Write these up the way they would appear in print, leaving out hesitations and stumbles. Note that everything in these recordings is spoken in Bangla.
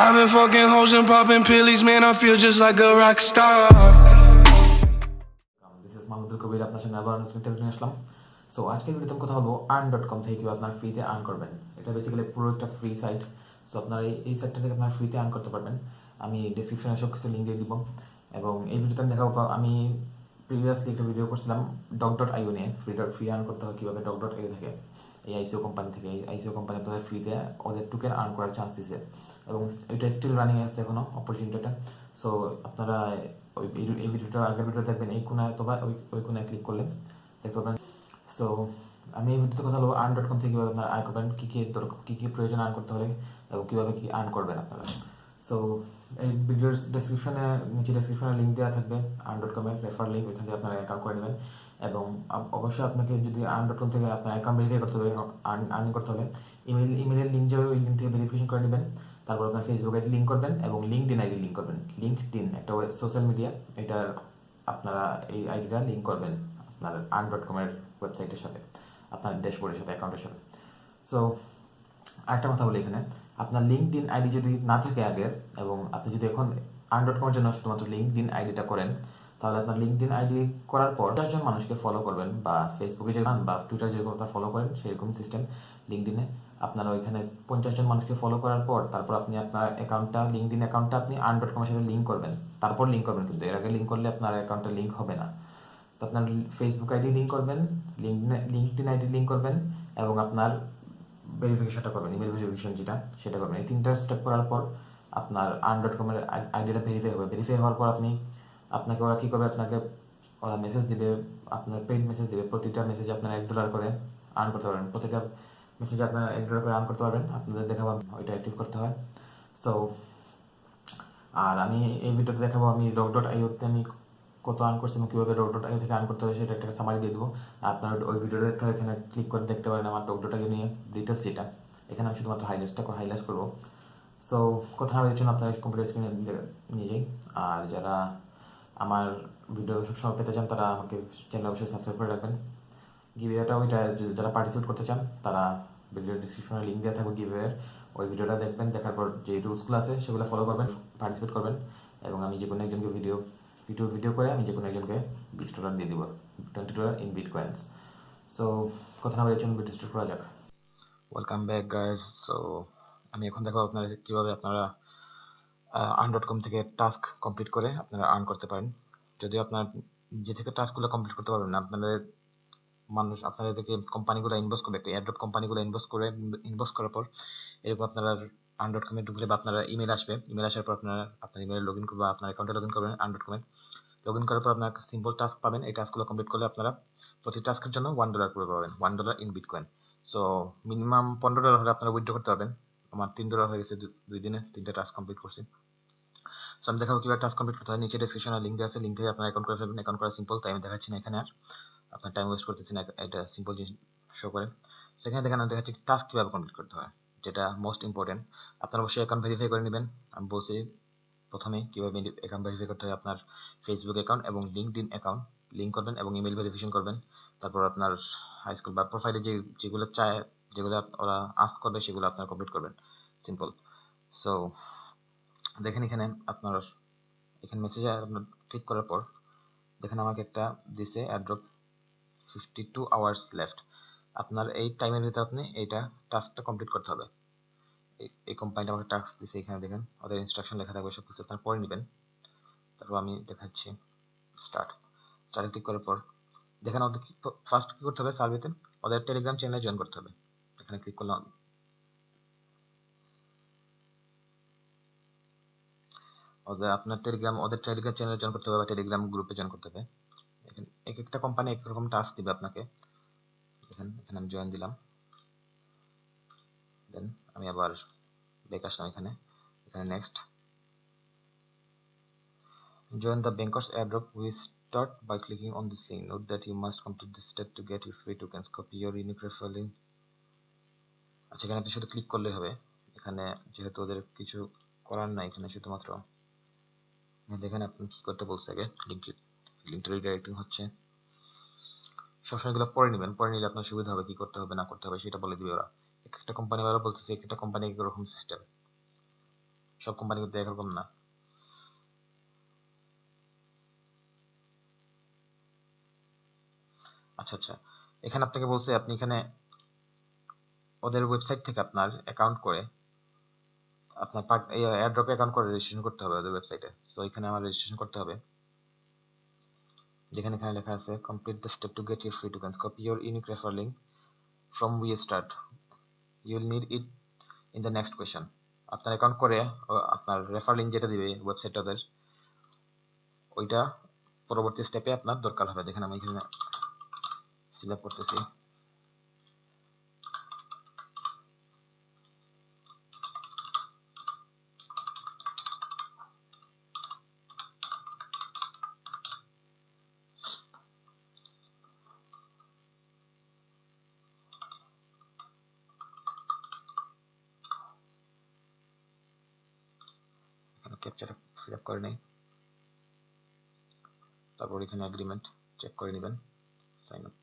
I've been fucking hoes and popping pillies, man, I feel just like a rock star. This is Mahim আপনার সঙ্গে আবার নতুন একটা ভিডিও আসলাম। সো আজকের ভিডিওতে আমি কথা বলবো earn.com থেকে কিভাবে আপনার ফ্রিতে আর্ন করবেন। এটা বেসিক্যালি পুরো একটা ফ্রি সাইট। সো আপনার এই সাইটটা থেকে আপনার ফ্রিতে আর্ন করতে পারবেন। আমি ডেসক্রিপশনে সব কিছু লিঙ্ক দিয়ে দিব এবং এই ভিডিওতে আমি দেখাবো আমি প্রিভিয়াসলি একটা ভিডিও করছিলাম ডক.আইও নিয়ে ফ্রি আর্ন করতে হয় কীভাবে ডক.আইও থেকে এই আইসিও কোম্পানি থেকে এই আইসিও কোম্পানি আপনাদের ফ্রিতে ওদের টোকেন আর্ন করার চান্স দিছে এবং এটা স্টিল রানিং আছে এখনো অপরচুনিটিটা। সো আপনারা এই ভিডিওটা আগের ভিডিও দেখবেন এই কোনায় অথবা ওই কোনায় ক্লিক করলে দেখতে পাবেন। সো আমি এই ভিডিওতে কথা বলবো earn.com থেকে কীভাবে আপনারা আর্ন করবেন, কী কী প্রয়োজন আর্ন করতে হবে এবং কীভাবে কী আর্ন করবেন আপনারা। সো এই ভিডিওর নিচে ডেসক্রিপশনে লিঙ্ক দেওয়া থাকবে earn.com এর রেফার লিঙ্ক, ওইখান থেকে আপনারা অ্যাকাউন্ট করে নেবেন এবং অবশ্যই আপনাকে যদি earn.com থেকে আপনার অ্যাকাউন্ট ভেরিফাই করতে হবে, আর্নিং করতে হবে ইমেলের লিঙ্ক যাবে, ওই লিঙ্ক থেকে ভেরিফিকেশন করে নেবেন। তারপর আপনার ফেসবুক আইডি লিঙ্ক করবেন এবং লিঙ্কডিন আইডি লিঙ্ক করবেন। লিঙ্কডিন একটা সোশ্যাল মিডিয়া, এটার আপনারা এই আইডিটা লিঙ্ক করবেন আপনার earn.com এর ওয়েবসাইটের সাথে, আপনার ড্যাশবোর্ডের সাথে, অ্যাকাউন্টের সাথে। সো আরেকটা কথা বলি, এখানে আপনার লিঙ্কডিন আইডি যদি না থাকে আগের এবং আপনি যদি এখন earn.com এর জন্য শুধুমাত্র লিঙ্কডিন আইডিটা করেন, তাহলে আপনার লিঙ্কডিন আইডি করার পর 50 জন মানুষকে ফলো করবেন বা ফেসবুকে যে বা টুইটার যেরকম আপনার ফলো করেন সেরকম সিস্টেম লিঙ্কডিনে আপনারা ওইখানে 50 জন মানুষকে ফলো করার পর তারপর আপনি আপনার অ্যাকাউন্টটা লিঙ্কডিন অ্যাকাউন্টটা আপনি earn.com এর সাথে লিঙ্ক করবেন, তারপর লিঙ্ক করবেন, কিন্তু এর আগে লিঙ্ক করলে আপনার অ্যাকাউন্টটা লিঙ্ক হবে না। তো আপনার ফেসবুক আইডি লিঙ্ক করবেন, লিঙ্কডিন আইডি লিঙ্ক করবেন এবং আপনার ভেরিফিকেশনটা করবেন, ইমেল ভেরিফিকেশন যেটা সেটা করবেন। এই তিনটা স্টেপ করার পর আপনার earn.com এর আইডিটা ভেরিফাই হবে। ভেরিফাই হওয়ার পর আপনাকে ওরা কী করবে, আপনাকে ওরা মেসেজ দিবে, আপনার পেইড মেসেজ দিবে। প্রতিটা মেসেজে আপনারা $1 করে আর্ন করতে পারবেন, প্রতিটা মেসেজে আপনারা $1 করে আর্ন করতে পারবেন। আপনাদের দেখাবো ওইটা অ্যাক্টিভ করতে হয়। সো আর আমি এই ভিডিওতে দেখাবো আমি ডক.আইওতে আমি কত আর্ন করছি এবং কীভাবে ডক.আইও থেকে আর্ন করতে হবে সেটা একটা সামারি দিয়ে দেবো। আপনার ওই ভিডিওটা দেখতে হবে, এখানে ক্লিক করে দেখতে পারেন আমার ডক.আইও নিয়ে ডিটেলস যেটা। এখানে আমি শুধুমাত্র হাইলাইট করবো। সো কথা না বলার জন্য আপনারা কম্পিউটার স্ক্রিনে নিয়ে যাই। আর যারা আমার ভিডিও সবসময় পেতে চান তারা আমাকে চ্যানেল অবশ্যই সাবস্ক্রাইব করে রাখবেন। গিভওয়েটা ওইটা যারা পার্টিসিপেট করতে চান তারা ভিডিওর ডিসক্রিপশনে লিঙ্ক দেওয়া থাকবে গিভওয়ের, ওই ভিডিওটা দেখবেন, দেখার পর যে রুলসগুলো আছে সেগুলো ফলো করবেন, পার্টিসিপেট করবেন এবং আমি যে কোনো একজনকে ভিডিও করে আমি যে কোনো একজনকে $20 দিয়ে দেবো, $20 ইন বিটকয়েন্স। সো কথা না বলার জন্য ভিডিও স্টার্ট করা যাক। Welcome back guys. সো আমি এখন দেখাবো আপনারা কীভাবে আপনারা earn.com থেকে টাস্ক কমপ্লিট করে আপনারা আর্ন করতে পারেন। যদিও আপনার যে থেকে টাস্কগুলো কমপ্লিট করতে পারবেন না, আপনাদেরকে কোম্পানিগুলো ইনভেস্ট করবে, একটা এয়ারড্রপ কোম্পানিগুলো ইনভেস্ট করার পর এরকম আপনারা earn.com এ ঢুকলে বা আপনার ইমেল আসবে, ইমেল আসার পর আপনার ইমেলে লগ ইন করবে, আপনার অ্যাকাউন্টে লগ ইন করবেন earn.com এ। লগ ইন করার পর আপনার সিম্পল টাস্ক পাবেন, এই টাস্কগুলো কমপ্লিট করলে আপনারা প্রতি টাস্কের জন্য $1 করে পাবেন, $1 ইন বিটকয়েন। সো মিনিমাম $15 হলে আপনারা উইথড্র করতে পারবেন। আমার $3 হয়ে গেছে 2 দিনে 3টা টাস্ক কমপ্লিট করছি। সো আমি দেখাবো কীভাবে টাস্ক কমপ্লিট করতে হয়। নিচে ডেসক্রিপশনে লিঙ্ক দেওয়া আছে, লিঙ্ক থেকে আপনার অ্যাকাউন্ট করে ফেলবেন। অ্যাকাউন্ট করা সিম্পল, তাই আমি দেখাচ্ছি না এখানে, আর আপনার টাইম ওয়েস্ট করতেছি না, এটা সিম্পল জিনিস শো করে। সেখানে দেখেন আমি দেখাচ্ছি টাস্ক কীভাবে কমপ্লিট করতে হয়, যেটা মোস্ট ইম্পর্টেন্ট। আপনারা অবশ্যই অ্যাকাউন্ট ভেরিফাই করে নেবেন। আমি বলছি প্রথমে কীভাবে অ্যাকাউন্ট ভেরিফাই করতে হয়। আপনার ফেসবুক অ্যাকাউন্ট এবং লিঙ্কডিন অ্যাকাউন্ট লিঙ্ক করবেন এবং ইমেল ভেরিফিকেশন করবেন। তারপর আপনার হাই স্কুল বা প্রোফাইলে যেগুলো চায়, যেগুলো ওরা আস্ক করবে সেগুলো আপনারা কমপ্লিট করবেন, সিম্পল। সো দেখেন এখানে মেসেজে আপনার ক্লিক করার পর দেখেন আমাকে একটা দিছে এয়ারড্রপ 52 আওয়ার্স লেফট। আপনার এই টাইমের ভিতরে আপনি এইটা টাস্কটা কমপ্লিট করতে হবে। এই কোম্পানিটা আমাকে টাস্ক দিছে, এখানে দেখেন ওদের ইনস্ট্রাকশন লেখা থাকবে, সব কিছু আপনারা পড়ে নেবেন। তারপর আমি দেখাচ্ছি স্টার্টে ক্লিক করার পর দেখেন ওদের ফার্স্ট কি করতে হবে, সার্ভেতে ওদের টেলিগ্রাম চ্যানেলে জয়েন করতে হবে। এখানে ক্লিক করলাম, ওদের টেলিগ্রাম চ্যানেলে জয়েন করতে হবে বা টেলিগ্রাম গ্রুপে জয়েন করতে হবে। এক একটা কোম্পানি এক রকম টাস্ক দিবে আপনাকে। এখানে আমি জয়েন দিলাম, দেন আমি আবার ব্যাক আসলাম। এখানে next join the bankers airdrop. We start by clicking on this link. Note that you must complete this step to get your free tokens. Copy your unique referral link. আচ্ছা, এখানে আপনি শুধু ক্লিক করলেই হবে। এখানে যেহেতু ওদের কিছু করার নাই, এখানে শুধুমাত্র দেখেন আপনি কি করতে বলছে। আগে লিঙ্কটা রিডাইরেক্টিং হচ্ছে। সবসময় এগুলো পড়ে নেবেন, পড়ে নিলে আপনার সুবিধা হবে, কি করতে হবে না করতে হবে সেটা বলে দিবে ওরা। একটা কোম্পানি ওরা বলতেছে একটা কোম্পানি একরকম সিস্টেম। সব কোম্পানি কিন্তু একরকম না। আচ্ছা আচ্ছা, এখানে আপনাকে বলছে আপনি এখানে ওদের ওয়েবসাইট থেকে আপনার অ্যাকাউন্ট করে আপনার এয়ারড্রপে অ্যাকাউন্ট করে রেজিস্ট্রেশন করতে হবে ওদের ওয়েবসাইটে। সো এখানে আমার রেজিস্ট্রেশন করতে হবে, যেখানে এখানে লেখা আছে complete the step to get your free tokens, copy your unique refer link from we start, you will need it in the next question. আপনার অ্যাকাউন্ট করে আপনার রেফার লিঙ্ক যেটা দিবে ওয়েবসাইট ওদের, ওইটা পরবর্তী স্টেপে আপনার দরকার হবে। দেখেন আমি এখানে ফিল আপ করতেছি। ক্যাপচার ফিল আপ করে নেই, তারপর এখানে এগ্রিমেন্ট চেক করে নেবেন, সাইন আপ।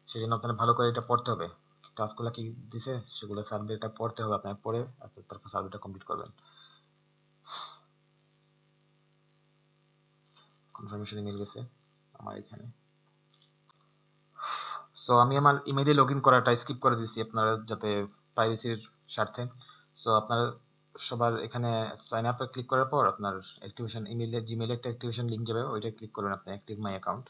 সেজন্য আপনার ভালো করে এটা পড়তে হবে, টাস্কগুলো কি দিছে সেগুলো সার্ভেটা পড়তে হবে আপনার, পড়ে তারপর সার্ভেটা কমপ্লিট করবেন। কনফার্মেশন ইমেল গেছে আমার এখানে। সো আমি আমার ইমেইলে লগ ইন করাটা স্কিপ করে দিচ্ছি আপনারা যাতে প্রাইভেসির স্বার্থে। সো আপনার সবার এখানে সাইন আপে ক্লিক করার পর আপনার অ্যাক্টিভেশন ইমেইলে জিমেইলে একটা অ্যাক্টিভেশন লিংক যাবে, ওইটা ক্লিক করবেন আপনি, অ্যাক্টিভ মাই অ্যাকাউন্ট।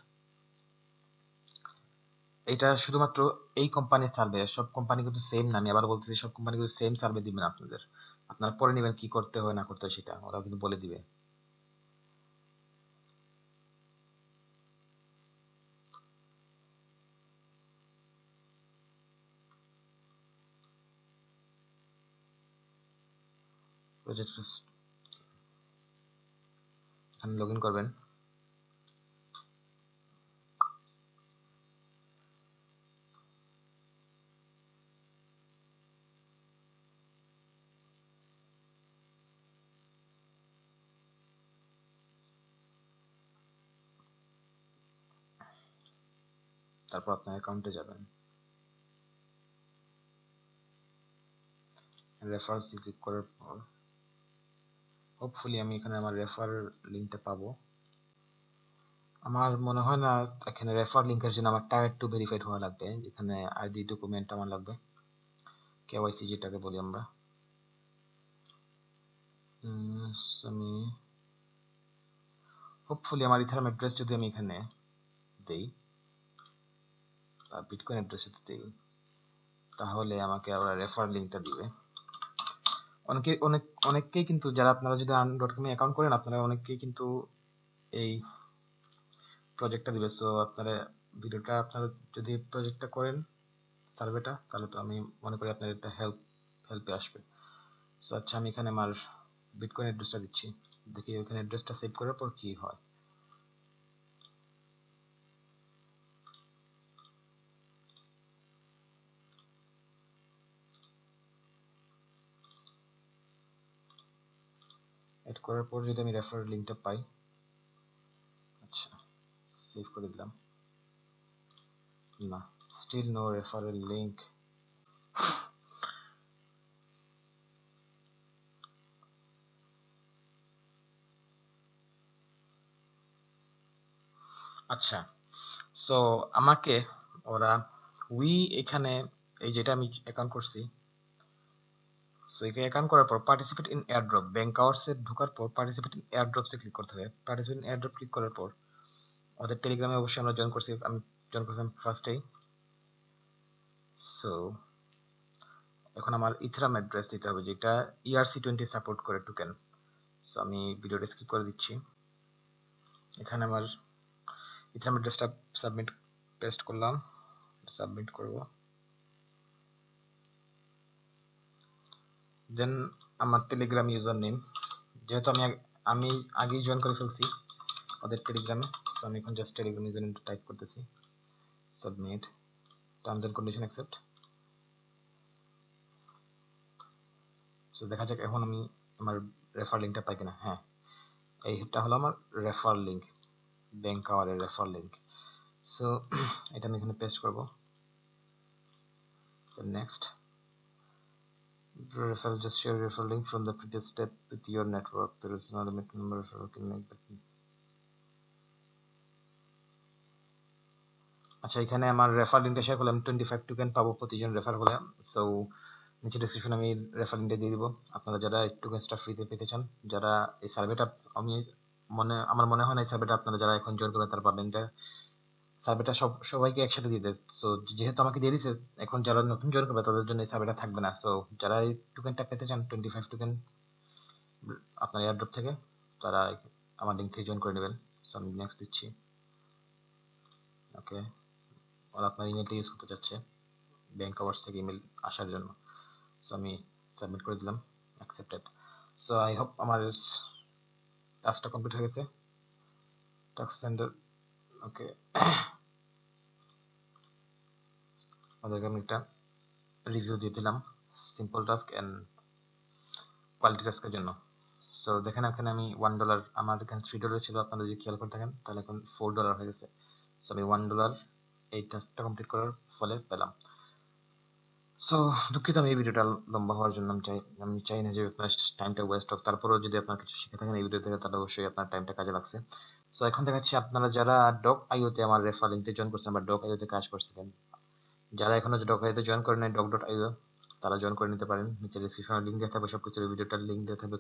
এটা শুধুমাত্র এই কোম্পানির সার্ভে, সব কোম্পানি কিন্তু সেম না। আমি আবার বলতেছি সব কোম্পানি কিন্তু সেম সার্ভে দিবেন আপনাদের, আপনারা পরে নেবেন কি করতে হয় না করতে হয় সেটা ওরাও কিন্তু বলে দিবে। প্রজেক্ট এখানে লগ ইন করবেন। তারপর আপনার অ্যাকাউন্টে যাবেন, রেফারেন্স ক্লিক করার পর হোপফুলি আমি এখানে আমার রেফার লিঙ্কটা পাবো। আমার মনে হয় না এখানে রেফার লিঙ্কের জন্য আমার টায়ার 2 ভেরিফাইড হওয়া লাগবে, এখানে আইডি ডকুমেন্ট আমার লাগবে, কেওয়াইসি যেটাকে বলি আমরা। আমি হোপফুলি আমার ইথারিয়াম অ্যাড্রেস যদি আমি এখানে দেই বা বিটকয়েন অ্যাড্রেস যদি দেই, তাহলে আমাকে আবার রেফার লিঙ্কটা দিবে। অনেককেই কিন্তু, যারা আপনারা যদি আর্ন.কম অ্যাকাউন্ট করেন আপনারা অনেককেই কিন্তু এই প্রজেক্টটা দিবে। সো আপনারা ভিডিওটা আপনারা যদি প্রজেক্টটা করেন সার্ভেটা, তাহলে তো আমি মনে করি আপনার একটা হেল্পে আসবে। সো আচ্ছা, আমি এখানে আমার বিটকয়েন অ্যাড্রেসটা দিচ্ছি, দেখি ওখানে অ্যাড্রেসটা সেভ করার পর কি হয়। এড করার পর যদি আমি রেফার লিঙ্কটা পাই, আচ্ছা সেভ করে দিলাম, না স্টিল নো রেফারেল লিঙ্ক। আচ্ছা, সো আমাকে ওরা এখানে এই যেটা আমি অ্যাকাউন্ট করছি, সো এখানে অ্যাকাউন্ট করার পর পার্টিসিপেট ইন এয়ারড্রপ, ব্যাংক আওয়ার্সে ঢোকার পর পার্টিসিপেট ইন এয়ারড্রপসে ক্লিক করতে হবে। পার্টিসিপেট ইন এয়ারড্রপ ক্লিক করার পর ওদের টেলিগ্রামে অবশ্যই আমরা জয়েন করছি, আমি জয়েন করছিলাম ফার্স্টেই। সো এখন আমার ইথরাম অ্যাড্রেস দিতে হবে যেটা ERC20 সাপোর্ট করে টোকেন। সো আমি ভিডিওটা স্কিপ করে দিচ্ছি, এখানে আমার ইথরাম অ্যাড্রেসটা সাবমিট পেস্ট করলাম, সাবমিট করব। দেন আমার টেলিগ্রাম ইউজার নেম, যেহেতু আমি আগেই জয়েন করে ফেলছি ওদের টেলিগ্রামে, সো আমি এখন জাস্ট টেলিগ্রাম ইউজার নেমটা টাইপ করতেছি, submit, terms and condition accept. So দেখা যাক এখন আমি আমার রেফার লিঙ্কটা পাই কিনা। হ্যাঁ, এইটা হলো আমার রেফার লিঙ্ক, ব্যাংক আওয়ারের রেফার লিঙ্ক। সো এটা আমি এখানে পেস্ট করব, next. referral, just share referral link from the previous step with your network. There is no limit number of referral can make that. আচ্ছা, এখানে আমার রেফার লিঙ্কটা শেয়ার করলাম, 25 টোকেন পাবো প্রতিজন রেফার হলে। সো নিচে ডিসক্রিপশন আমি রেফার লিঙ্কটা দিয়ে দিব, আপনারা যারা এই টোকেনসটা ফ্রিতে পেতে চান, যারা এই সার্ভেটা, আমার মনে হয় না এই সার্ভেটা আপনারা যারা এখন জয়েন করবেন তারা পাবেন। সার্ভেটা সবাইকে একসাথে দিয়ে দেয়। সো যেহেতু আমাকে দিয়ে দিছে, এখন যারা নতুন জয়েন করবে তাদের জন্য এই সার্ভেটা থাকবে না। সো যারা এই টোকেনটা পেতে চান 25 টোকেন আপনার এয়ারড্রপ থেকে, তারা আমার লিঙ্ক থেকে জয়েন করে নেবেন। সো আমি নেক্সট দিচ্ছি। ওকে, ওরা আপনার ইমেলটা ইউজ করতে চাচ্ছে ব্যাংক আওয়ার্স থেকে ইমেল আসার জন্য। সো আমি সাবমিট করে দিলাম, অ্যাকসেপ্টেড। সো আই হোপ আমার টাস্কটা কমপ্লিট হয়ে গেছে। টাস্ক সেন্ডার, ওকে, ওদেরকে আমি একটা রিভিউ দিয়ে দিলাম সিম্পল টাস্ক অ্যান্ড কোয়ালিটি টাস্কের জন্য। সো দেখেন এখানে আমি $1, আমার এখানে $3 ছিল, আপনারা যদি খেয়াল করে থাকেন তাহলে এখন $4 হয়ে গেছে। সো আমি $1 এই টাস্কটা কমপ্লিট করার ফলে পেলাম। সো দুঃখিত আমি এই ভিডিওটা লম্বা হওয়ার জন্য আমি চাই না যে আপনার টাইমটা ওয়েস্ট হোক। তারপরেও যদি আপনার কিছু শিখে থাকেন এই ভিডিও থেকে তাহলে অবশ্যই আপনার টাইমটা কাজে লাগছে। সো এখন দেখাচ্ছি আপনারা যারা ডক আইওতে আমার রেফার লিঙ্কে জয়েন করছেন বা ডক আইওতে কাজ করছিলেন, যারা এখনো ডক আইওতে জয়েন করেন নাই doc.io, তারা জয়েন করে নিতে পারেন। নিচে ডিসক্রিপশনে লিঙ্ক দেওয়া থাকবে, সবকিছু ভিডিওটার লিঙ্ক দেওয়া থাকবে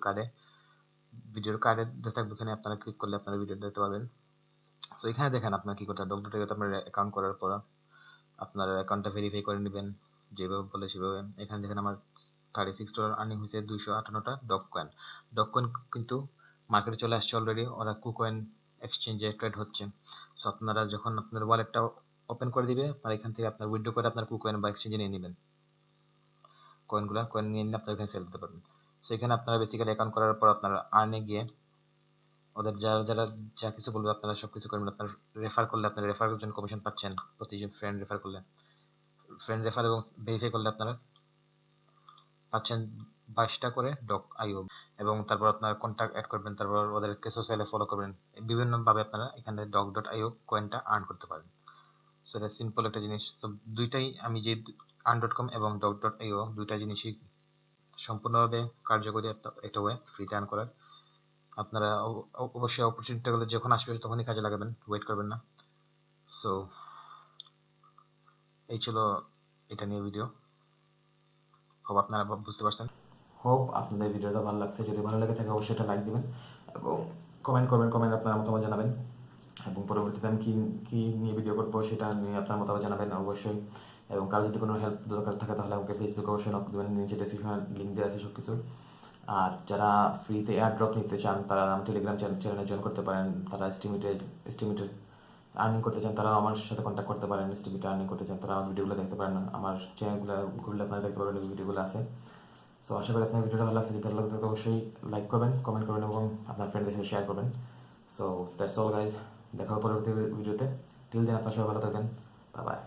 ভিডিওর কার্ডে দেওয়া থাকবে, এখানে আপনারা ক্লিক করলে আপনারা ভিডিও দেখতে পাবেন। সো এখানে দেখেন আপনার কি করতে হবে। doc.io তে আপনার অ্যাকাউন্ট করার পর আপনার অ্যাকাউন্টটা ভেরিফাই করে নেবেন যেভাবে বলে সেভাবে। এখানে দেখেন আমার $36 আর্নিং হয়েছে, 258টা ডক কয়েন। ডক কয়েন কিন্তু মার্কেটে চলে আসছে অলরেডি, ওরা কুকয়েন এক্সচেঞ্জে ট্রেড হচ্ছে। সো আপনারা যখন আপনার ওয়ালেটটা ওপেন করে দিবে, আপনারা এখান থেকে আপনার উইথড্র করে আপনার কুকয়েন বা এক্সচেঞ্জে নিয়ে নেবেন কয়েন নিয়ে নিয়ে আপনারা এখানে সেল দিতে পারবেন। সো এখানে আপনারা বেসিক্যালি অ্যাকাউন্ট করার পর আপনারা আর্নে গিয়ে ওদের যারা যারা যা কিছু বলবে আপনারা সব কিছু করবেন। আপনার রেফার করলে আপনার রেফারের জন্য কমিশন পাচ্ছেন, প্রতিজন ফ্রেন্ড রেফার করলে, ফ্রেন্ড রেফার এবং ভেরিফাই করলে আপনারা পাচ্ছেন 22টা করে ডক আইও। এবং তারপর আপনার কন্ট্যাক্ট অ্যাড করবেন, তারপর ওদেরকে সোশ্যালে ফলো করবেন। বিভিন্নভাবে আপনারা এখানে doc.io কয়েনটা আর্ন করতে পারেন। সো এটা সিম্পল একটা জিনিস। তো দুইটাই আমি যে earn.com এবং doc.io দুইটা জিনিসই সম্পূর্ণভাবে কার্যকরী একটা ওয়ে ফ্রিতে আর্ন করার। আপনারা অবশ্যই অপরচুনিটিগুলো যখন আসবে তখনই কাজে লাগাবেন, ওয়েট করবেন না। সো এই ছিল এটা নিয়ে ভিডিও। হোপ আপনারা বুঝতে পারছেন। হোপ আপনাদের ভিডিওটা ভালো লাগছে। যদি ভালো লাগে থাকে অবশ্যই এটা লাইক দিবেন এবং কমেন্ট করবেন, কমেন্ট আপনার মতামত জানাবেন এবং পরবর্তীতে আমি কি নিয়ে ভিডিও করবো সেটা নিয়ে আপনার মতামত জানাবেন অবশ্যই। এবং কারো যদি কোনো হেল্প দরকার থাকে তাহলে আমাকে ফেসবুকে অবশ্যই নক দেবেন, নিচে ডেসক্রিপশনে লিঙ্ক দেওয়া আছে সব কিছু। আর যারা ফ্রিতে এয়ারড্রপ নিতে চান তারা টেলিগ্রাম চ্যানেলে জয়েন করতে পারেন। তারা এস্টিমেটেড আর্নিং করতে চান তারা আমার সাথে কন্ট্যাক্ট করতে পারেন। এস্টিমেটেড আর্নিং করতে চান তারা আমার ভিডিওগুলো দেখতে পারেন, আমার চ্যানেলগুলো ঘুরলে আপনারা দেখতে পারবেন ভিডিওগুলো আছে। সো আশা করি আপনার ভিডিওটা ভালো লাগছে। যদি ভালো লাগবে অবশ্যই লাইক করবেন, কমেন্ট করবেন এবং আপনার ফ্রেন্ডদের সাথে শেয়ার করবেন। সো দ্যাটস অল গাইজ, দেখা হবে পরবর্তী ভিডিওতে। টিল দেন আপনার সবাই ভালো থাকবেন, বাই বাই।